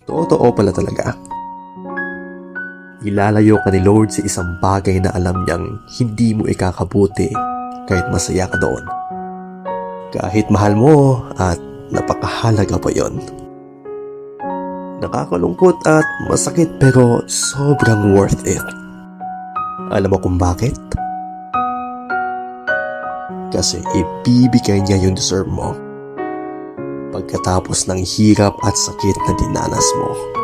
Totoo pala talaga. Ilalayo ka ni Lord sa isang bagay na alam niyang hindi mo ikakabuti kahit masaya ka doon. Kahit mahal mo at napakahalaga pa yon. Nakakalungkot at masakit pero sobrang worth it. Alam mo kung bakit? Kasi ibibigay niya yung deserve mo pagkatapos ng hirap at sakit na dinanas mo.